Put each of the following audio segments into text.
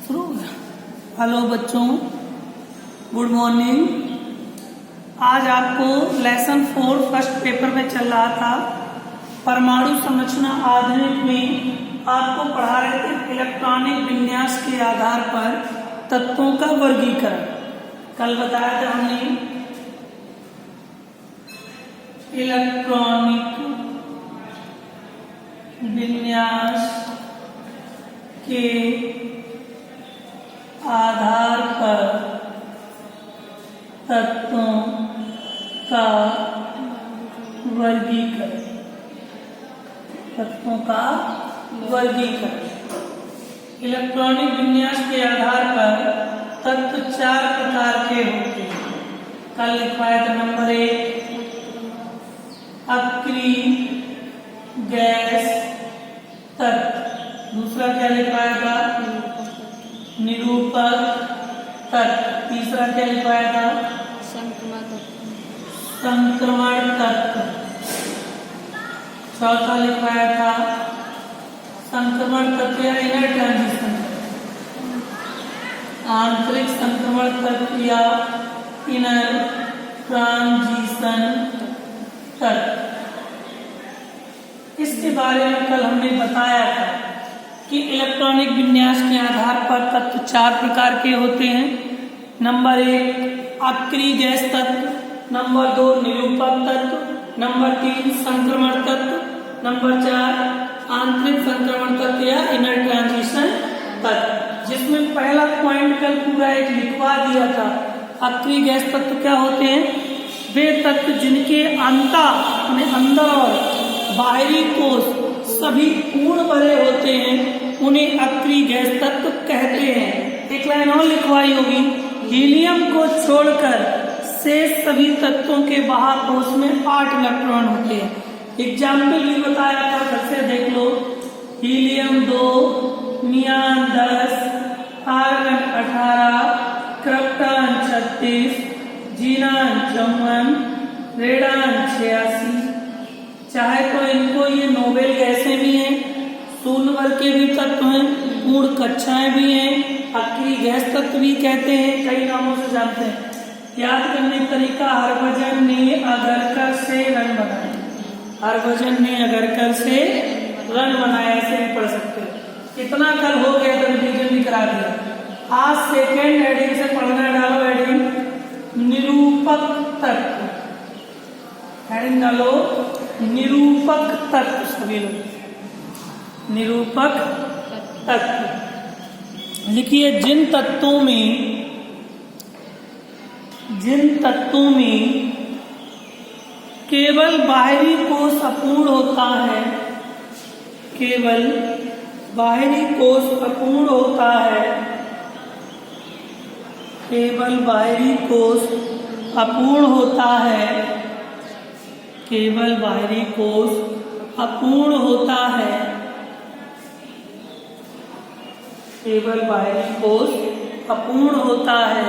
शुरू। हेलो बच्चों, good morning. आज आपको लेसन 4 फर्स्ट पेपर में चल रहा था परमाणु संरचना आधुनिक में आपको पढ़ा रहे थे इलेक्ट्रॉनिक विन्यास के आधार पर तत्वों का वर्गीकरण। कल बताया था हमने इलेक्ट्रॉनिक विन्यास के आधार पर तत्वों का वर्गीकरण। तत्वों का वर्गीकरण इलेक्ट्रॉनिक विन्यास के आधार पर तत्व 4 प्रकार के होते हैं। कल लिखवाया था नंबर 1 अक्रिय गैस तत्व। दूसरा क्या लिखवाया था? निरूपक तत्व। तीसरा क्या लिखवाया था? संक्रमण तत्व। चौथा लिखवाया था संक्रमण तत्व या इनर ट्रांजिशन। आंतरिक संक्रमण तत्व या इनर ट्रांजिशन तत्व। इसके बारे में कल हमने बताया था कि इलेक्ट्रॉनिक विन्यास के आधार पर तत्व 4 प्रकार के होते हैं। नंबर 1 अक्रिय गैस तत्व, नंबर 2 निरूपक तत्व, नंबर 3 संक्रमण तत्व, नंबर 4 आंतरिक संक्रमण तत्व या इनर ट्रांजिशन तत्व। जिसमें पहला पॉइंट कल पूरा एक लिखवा दिया था। अक्रिय गैस तत्व क्या होते हैं? वे तत्व जिनके अंदर और बाहरी कोश सभी पूर्ण भरे होते हैं उन्हें अक्रिय गैस तत्व कहते हैं। एक लाइन और लिखवाई होगी, हीलियम को छोड़कर शेष सभी तत्वों के बाहर कोश में 8 इलेक्ट्रॉन होते हैं। एग्जाम्पल भी बताया था, घर से देख लो। Helium 2, नियान 10, argon 18, krypton 36, xenon 54, radon 86। चाहे तो इनको ये नोबेल गैसें भी हैं, शून्य वर्ग के भी तत्व हैं, पूर्ण कक्षाएं भी हैं, अक्रिय गैस तत्व भी कहते हैं, कई नामों से जानते हैं। याद करने का तरीका, हरभजन ने अगरकर से रन बनाया। हरभजन ने अगरकर से रन बनाया, ऐसे भी पढ़ सकते हो। इतना कल हो गया तो रिवीजन भी करा दिया। आज सेकेंड हेडिंग से पढ़ना डालो, हेडिंग निरूपक तत्व। हेडिंग डालो निरूपक तत्व। सभी लोग निरूपक तत्व लिखिए। जिन तत्वों में केवल बाहरी कोश अपूर्ण होता है, केवल बाहरी कोश अपूर्ण होता है, केवल बाहरी कोश अपूर्ण होता है, केवल बाहरी कोश अपूर्ण होता है, केवल बाहरी कोश अपूर्ण होता है,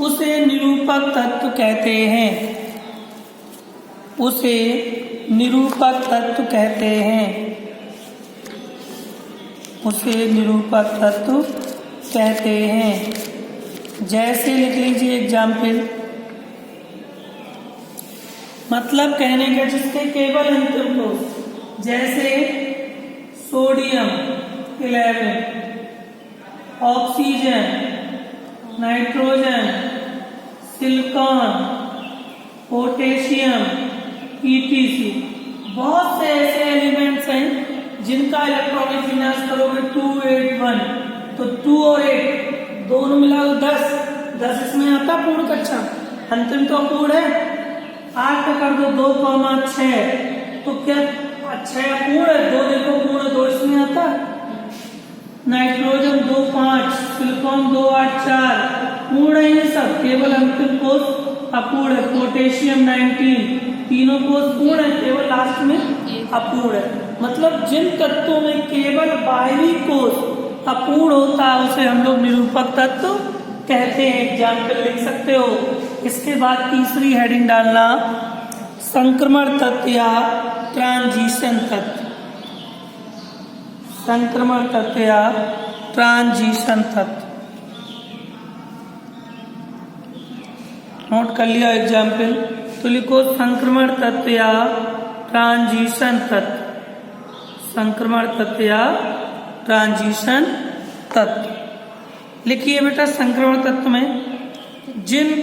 उसे निरूपक तत्व कहते हैं। उसे निरूपक तत्व कहते हैं। उसे निरूपक तत्व कहते हैं। जैसे लिख लीजिए एग्जाम्पल, मतलब कहने का जिसके केवल अंतिम कोश, जैसे sodium 11, oxygen, nitrogen, silicon, potassium, ETC। बहुत से ऐसे एलिमेंट्स हैं जिनका इलेक्ट्रॉनिक विन्यास करोगे 2, 8, 1, तो 2 और 8 दोनों मिला 10 इसमें आता पूर्ण कक्षा। अंतिम तो अपूर्ण है। 8 का कर दो 2,6, तो क्या 6 अपूर्ण है, 2 देखो पूर्ण, 2 इसमें आता। नाइट्रोजन 2, 5, सिलिकॉन 2, 8, 4 पूर्ण है ये सब, केवल अंतिम कोश अपूर्ण है। पोटेशियम 19 तीनों कोश पूर्ण है, केवल लास्ट में अपूर्ण है। मतलब जिन तत्वों में केवल बाहरी कोश अपूर्ण होता है उसे हम लोग निरूपक तत्व कहते हैं। एग्जाम्पल लिख सकते हो। इसके बाद तीसरी हेडिंग डालना संक्रमण तत्व या ट्रांजिशन तत्व। संक्रमण तत्व या ट्रांजिशन तत्व। नोट कर लिया एग्जाम्पल, तो लिखो संक्रमण तत्व या ट्रांजिशन तत्व, संक्रमण तत्व या ट्रांजिशन तत्व। लिखिए बेटा, संक्रमण तत्व में जिन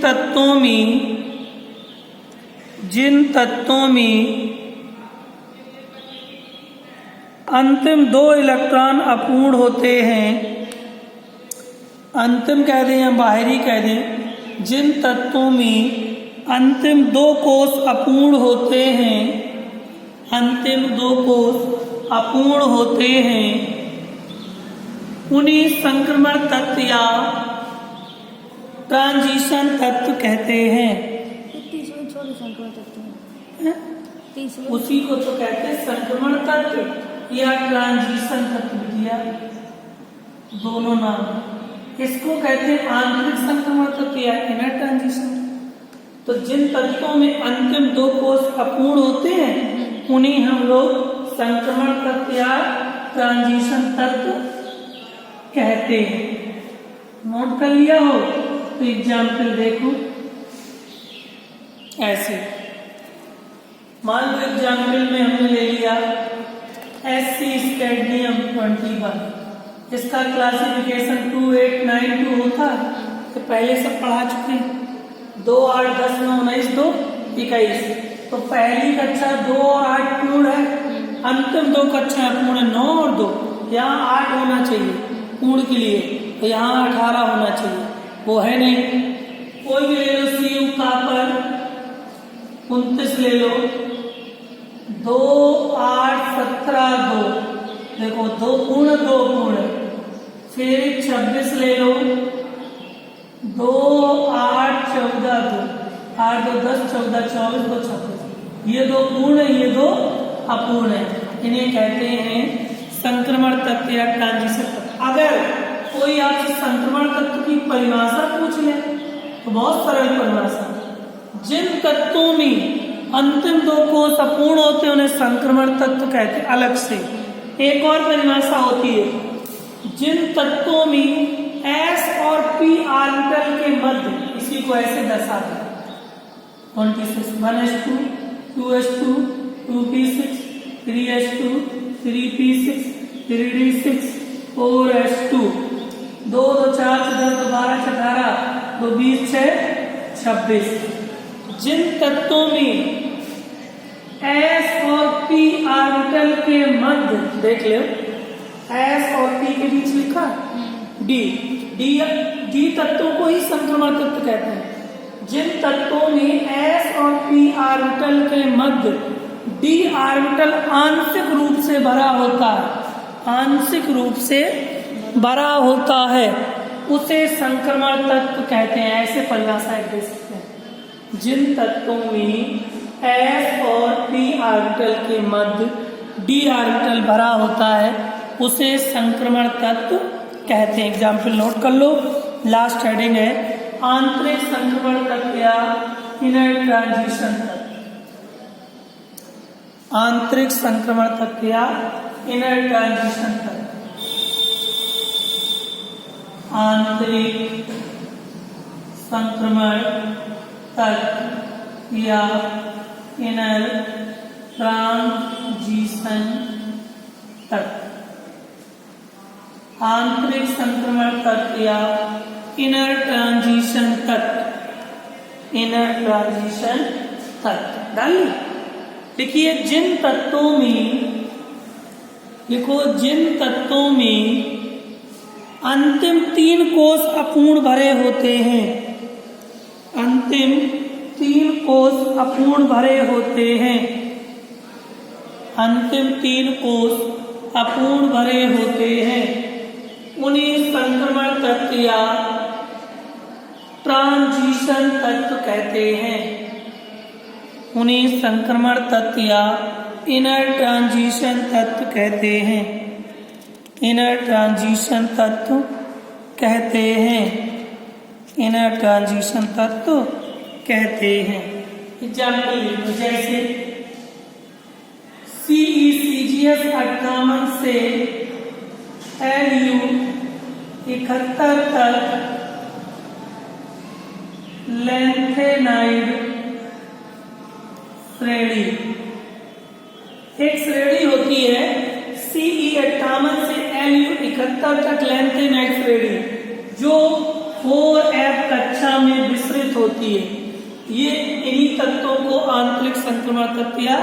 तत्वों में अंतिम 2 इलेक्ट्रॉन अपूर्ण होते हैं, अंतिम कह दें या बाहरी कह दें, जिन तत्वों में अंतिम 2 कोष अपूर्ण होते हैं, अंतिम 2 कोष अपूर्ण होते हैं, उन्हें संक्रमण तत्व या ट्रांजिशन तत्व कहते हैं। उसी को तो कहते हैं संक्रमण तत्व या ट्रांजिशन तत्व दिया, दोनों नाम। इसको कहते हैं आंतरिक संक्रमण तत्व या इनर ट्रांजिशन। तो जिन तत्वों में अंतिम 2 कोष अपूर्ण होते हैं उन्हें हम लोग संक्रमण तत्व या ट्रांजिशन तत्व कहते हैं। नोट कर लिया हो तो एग्जाम्पल देखो ऐसे। मान लो एग्जाम्पल में हमने ले लिया SC स्कैडमियम 21, इसका क्लासिफिकेशन 2892 होता, तो पहले सब पढ़ा चुके हैं। 2, 8, 10, 9, 19, 2, 21। तो पहली कक्षा 2 और 8 पूर्ण है, अंतिम 2 कक्षा पूर्ण 9 और 2, यहाँ 8 होना चाहिए पूर्ण के लिए, तो यहाँ 18 होना चाहिए, वो है नहीं। कोई भी ले लो, CU कॉपर 29 ले लो, 2, 8, 17, 2, देखो 2 पूर्ण 2 पूर्ण। फिर 26 ले लो, 2, 8, 14, 2, 8, 2, 10, 14, 24, 2, 26। ये 2 पूर्ण है, ये 2 अपूर्ण है। इन्हें कहते हैं संक्रमण तत्व या ट्रांजिशन तत्व। अगर कोई आपसे संक्रमण तत्व की परिभाषा पूछ ले तो बहुत सरल परिभाषा, जिन तत्वों में अंतिम 2 कोष अपूर्ण होते हैं उन्हें संक्रमण तत्व कहते हैं। अलग से एक और परिभाषा होती है, जिन तत्वों में S और P ऑर्बिटल के मध्य, इसी को ऐसे दर्शाते हैं 26, 1s2, 2s2, 2p6, 3s2, 3p6, 3d6, 4s2, 2, 2, 4, 10, 12, 18, 2, 20, 6, 26। जिन तत्वों में S और P ऑर्बिटल के मध्य, देख लो S और P के बीच लिखा D तत्वों को ही संक्रमण तत्व कहते हैं। जिन तत्वों में S और P ऑर्बिटल के मध्य D ऑर्बिटल आंशिक रूप से भरा होता है, आंशिक रूप से भरा होता है, उसे संक्रमण तत्व कहते हैं। ऐसे परिभाषा दे सकते हैं, जिन तत्वों में S और P ऑर्बिटल के मध्य D ऑर्बिटल भरा होता है उसे संक्रमण तत्व कहते हैं। एग्जाम्पल नोट कर लो, लास्ट हेडिंग है आंतरिक संक्रमण तत्व या इनर ट्रांजिशन तत्व। आंतरिक संक्रमण तत्व या इनर ट्रांजिशन तत्व। आंतरिक संक्रमण तत्व या इनर ट्रांजिशन तत्व। आंतरिक संक्रमण तत्व या इनर ट्रांजिशन तत्व। इनर ट्रांजिशन तत्व डालिए। देखिए, जिन तत्वों में, लिखो जिन तत्वों में अंतिम 3 कोष अपूर्ण भरे होते हैं, अंतिम 3 कोष अपूर्ण भरे होते हैं, अंतिम 3 कोष अपूर्ण भरे होते हैं, उन्हें संक्रमण तत्व या ट्रांजिशन तत्व कहते हैं। उन्हें संक्रमण तत्व या इनर ट्रांजिशन तत्व कहते हैं। इनर ट्रांजिशन तत्व कहते हैं। इनर ट्रांजिशन तत्व कहते हैं। एग्जाम्पल लिखो, जैसे CeCgS 58 से Lu 71 तक लैंथेनाइड श्रेणी। एक श्रेणी होती है CE 58 से LU 71 तक लैंथेनाइड श्रेणी, जो 4F कक्षा में विस्तृत होती है। ये इन्हीं तत्वों को आंतरिक संक्रमण तत्व या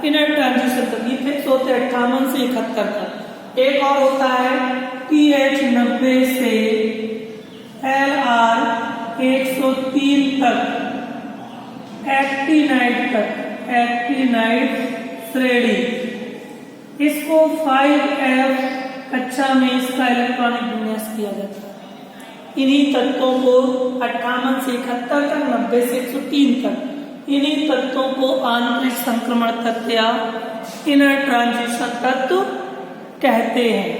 इनर ट्रांजिशन तत्व ये फिक्स होते हैं 58 से 71 तक। एक और होता है TH 90 से LR 103 तक एक्टिनाइड श्रेणी। इसको 5F कक्षा में इसका इलेक्ट्रॉनिक विन्यास किया जाता है। इन्हीं तत्वों को 58 से 71 तक, 90 से 103 तक, इन्हीं तत्वों को आंतरिक संक्रमण तत्व या इनर ट्रांजिशन तत्व कहते हैं।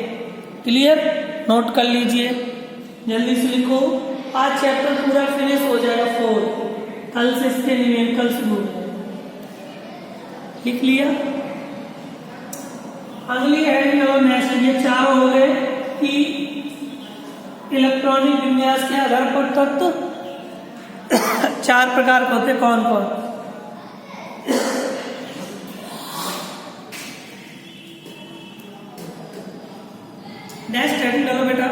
क्लियर? नोट कर लीजिए, जल्दी से लिखो। आज चैप्टर पूरा फिनिश हो जाएगा 4, कल से इसके न्यूमेरिकल शुरू हो जाएगा। लिख लिया? अगली हेडिंग और नेक्स्ट, ये चारों हो गए कि इलेक्ट्रॉनिक विन्यास के आधार पर तत्व 4 प्रकार के होते। कौन कौन? नेक्स्ट हेडिंग डालो बेटा,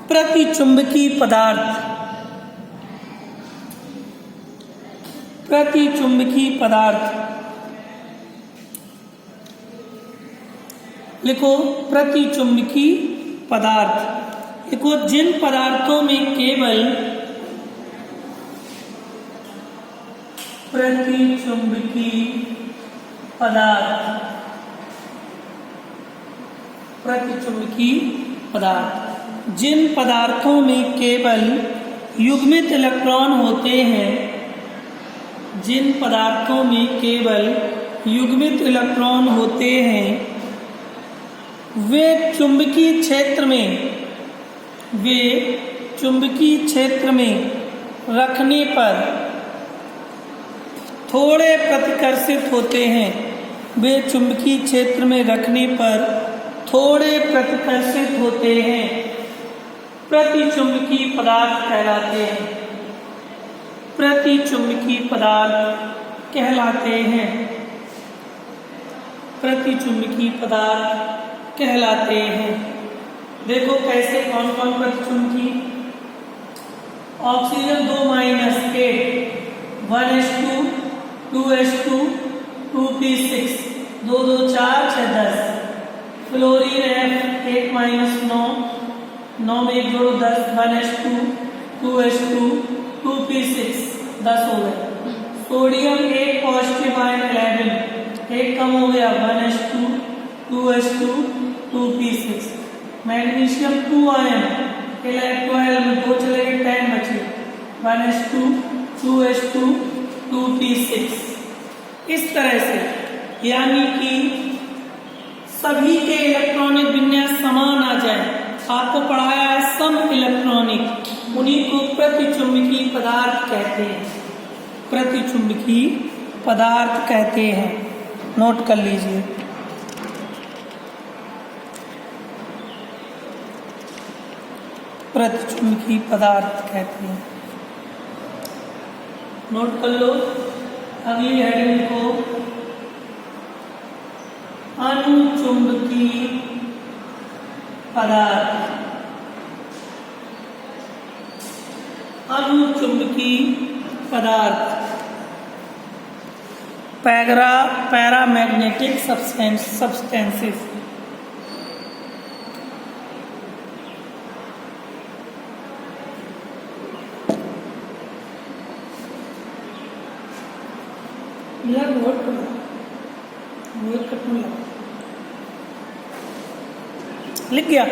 प्रतिचुंबकीय पदार्थ। प्रतिचुंबकीय पदार्थ लिखो। प्रतिचुंबकीय पदार्थ लिखो, जिन पदार्थों में केवल प्रतिचुंबकीय पदार्थ, प्रतिचुंबकीय पदार्थ, जिन पदार्थों में केवल युग्मित इलेक्ट्रॉन होते हैं, जिन पदार्थों में केवल युग्मित इलेक्ट्रॉन होते हैं, वे चुंबकीय क्षेत्र में रखने पर थोड़े प्रतिकर्षित होते हैं। वे चुंबकीय क्षेत्र में रखने पर थोड़े प्रतिकर्षित होते हैं, प्रतिचुंबकीय पदार्थ कहलाते हैं। प्रतिचुंबकीय पदार्थ कहलाते हैं। प्रतिचुंबकीय पदार्थ कहलाते हैं। देखो कैसे, कौन कौन प्रतिचुंबकीय? Oxygen 2 - 8, 1s2, 2s2, 2p6, 2 2 4 6 10। Fluorine F 1 - 9, 9 में 1 जोड़ो 10, 1s2, 2s2, 2p6, 10 हो गए। सोडियम 1 पॉजिटिव आयन 11, 1 कम हो गया 1s2, 2s2, 2p6। Magnesium 2 ion 12 में 2 चले गए 10 बचे, 1s2, 2s2, 2p6। इस तरह से, यानी कि सभी के इलेक्ट्रॉनिक विन्यास समान आ जाए। आपको पढ़ाया है सम इलेक्ट्रॉनिक, उन्हीं को प्रतिचुंबकीय पदार्थ कहते हैं। प्रतिचुंबकीय पदार्थ कहते हैं। नोट कर लीजिए। प्रतिचुंबकीय पदार्थ कहते हैं। नोट कर लो। अगली हेडिंग को अनुचुंबकीय पदार्थ। अनुचुंबकीय पदार्थ, पैरामैग्नेटिक सब्सटेंसेस। लिख गया?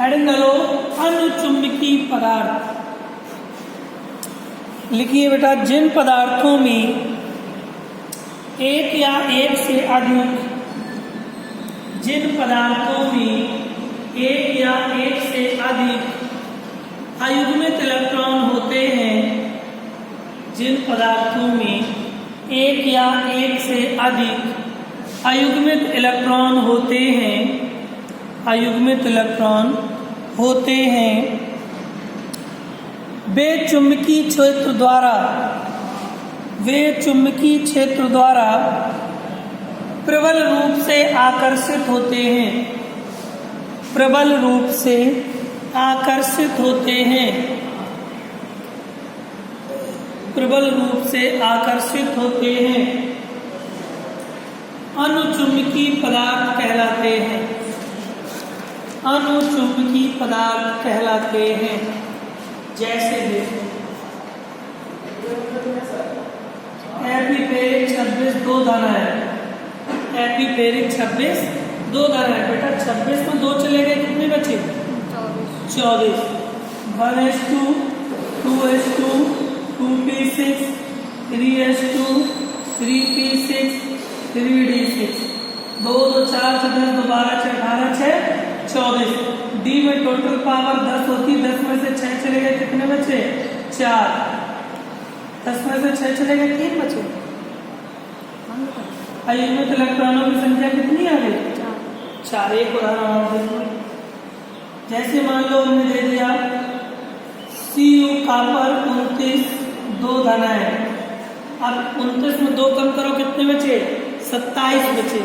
हेडिंग डालो, अनुचुंबकीय पदार्थ। लिखिए बेटा, जिन पदार्थों में एक या एक से अधिक, जिन पदार्थों में एक या एक से अधिक अयुग्मित इलेक्ट्रॉन होते हैं, जिन पदार्थों में एक या एक से अधिक अयुग्मित इलेक्ट्रॉन होते हैं, अयुग्मित इलेक्ट्रॉन होते हैं वे चुंबकीय क्षेत्र द्वारा प्रबल रूप से आकर्षित होते हैं। अनुचुंबकीय पदार्थ कहलाते हैं। जैसे एपिफेरिक 26 दो दाना है। एपिफेरिक 26 दो दाना है। बेटा 26 में 2 चले गए, कितने बचे? 24। 1s2 2s2 2p6 3s2 3p6 3d6 2 2 4 6 10 2 12 6 18 6 24। D में टोटल पावर 10 होती, 10 में से 6 चले गए, कितने बचे? 4। 10 में से 6 चले गए, 3 बचे। अयुग्मित इलेक्ट्रॉनों की संख्या कितनी आ गई? 4। एक उदाहरण और देखो। जैसे मान लो हमने दे दिया Cu कॉपर 29 2 दाना है। अब 29 में 2 कम करो, कितने बचे? 27 बचे।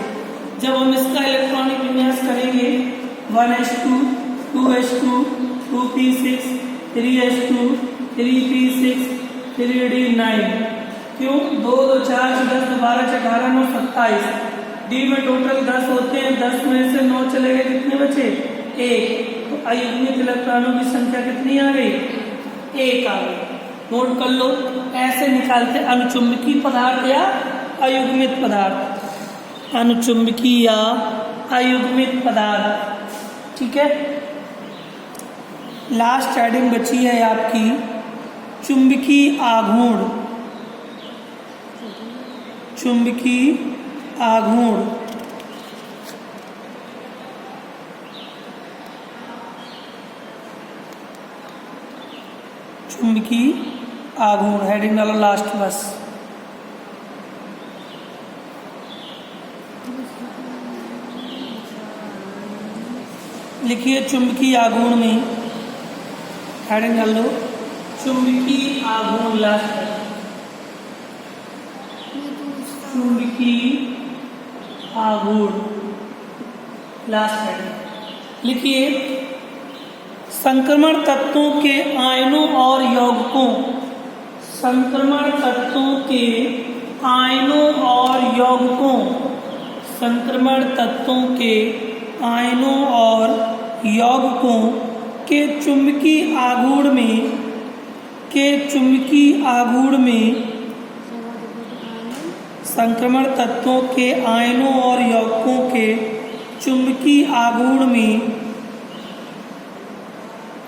जब हम इसका इलेक्ट्रॉनिक विन्यास करेंगे 1s2 2s2 2p6 3s2 3p6 3d9। क्यों? 2 2 4 10 12 18 9 27। डी में टोटल 10 होते हैं, 10 में से 9 चले गए, कितने बचे? 1। तो अयुग्मित इलेक्ट्रॉनों की संख्या कितनी आ गई? 1 आ गई। नोट कर लो, ऐसे निकालते अनुचुंबकीय पदार्थ या अयुग्मित पदार्थ। अनुचुंबकीय या अयुग्मित पदार्थ। ठीक है। लास्ट हेडिंग बची है आपकी चुंबकीय आघूर्ण। चुंबकीय आघूर्ण। चुंबकीय आघूर्ण हेडिंग डालो लास्ट बस। लिखिए चुंबकीय आघूर्ण में हेडिंग डाल लो चुंबकीय आघूर्ण लास्ट। चुंबकीय आघूर्ण लास्ट हेडिंग लिखिए। संक्रमण तत्वों के आयनों और यौगिकों। संक्रमण तत्वों के आयनों और यौगिकों। संक्रमण तत्वों के आयनों और यौगिकों के चुंबकीय आघूर्ण में संक्रमण तत्वों के आयनों और यौगिकों के चुंबकीय आघूर्ण में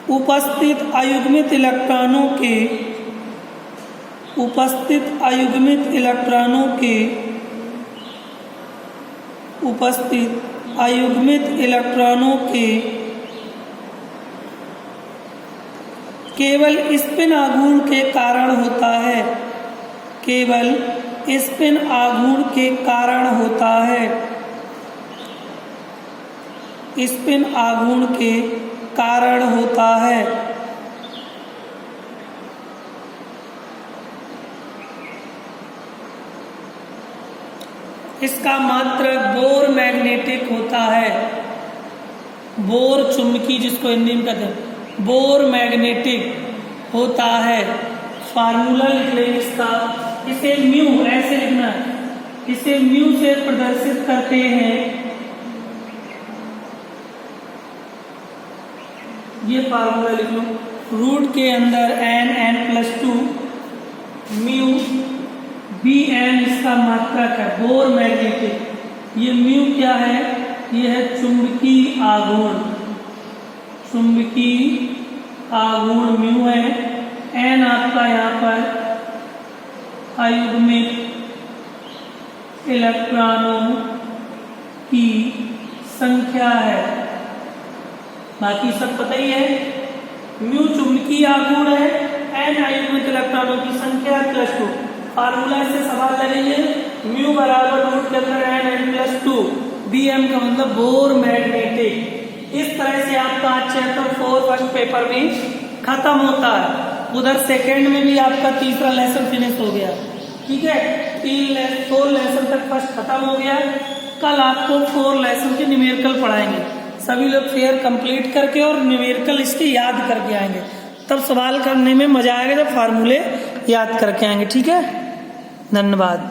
उपस्थित अयुग्मित इलेक्ट्रॉनों के केवल स्पिन आघूर्ण के कारण होता है। केवल स्पिन आघूर्ण के कारण होता है। स्पिन आघूर्ण के कारण होता है। इसका मात्रक बोर मैग्नेटिक होता है। बोर चुंबकीय, जिसको हिंदी में कहते हैं बोर मैग्नेटिक होता है। फार्मूला लिख लेंगे इसका। इसे म्यू ऐसे लिखना है। इसे म्यू से प्रदर्शित करते हैं। ये फार्मूला लिख लो। रूट के अंदर n+2 म्यू Bn इसका मात्रक है। Bore magnetic. ये म्यू क्या है? ये है चुंबकीय आघूर्ण। चुंबकीय आघूर्ण म्यू है। n आपका यहाँ पर अयुग्मित इलेक्ट्रॉनों की संख्या है। बाकी सब पता ही है। म्यू चुंबकीय आघूर्ण है, n अयुग्मित इलेक्ट्रॉनों की संख्या +2। फार्मूला से सवाल लगेंगे। म्यू बराबर रूट के अंदर n+2। Bm का मतलब बोर मैग्नेटिक। इस तरह से आपका चैप्टर 4 फर्स्ट पेपर में खत्म होता है। उधर सेकेंड में भी आपका तीसरा लेसन फिनिश हो गया। ठीक है, 4 लेसन तक फर्स्ट खत्म हो गया। कल आपको 4 लेसन के न्यूमेरिकल पढ़ाएंगे। सभी लोग फेयर कंप्लीट करके और न्यूमेरिकल इसके याद करके आएंगे, तब सवाल करने में मजा आएगा जब फार्मूले याद करके आएंगे। ठीक है, धन्यवाद।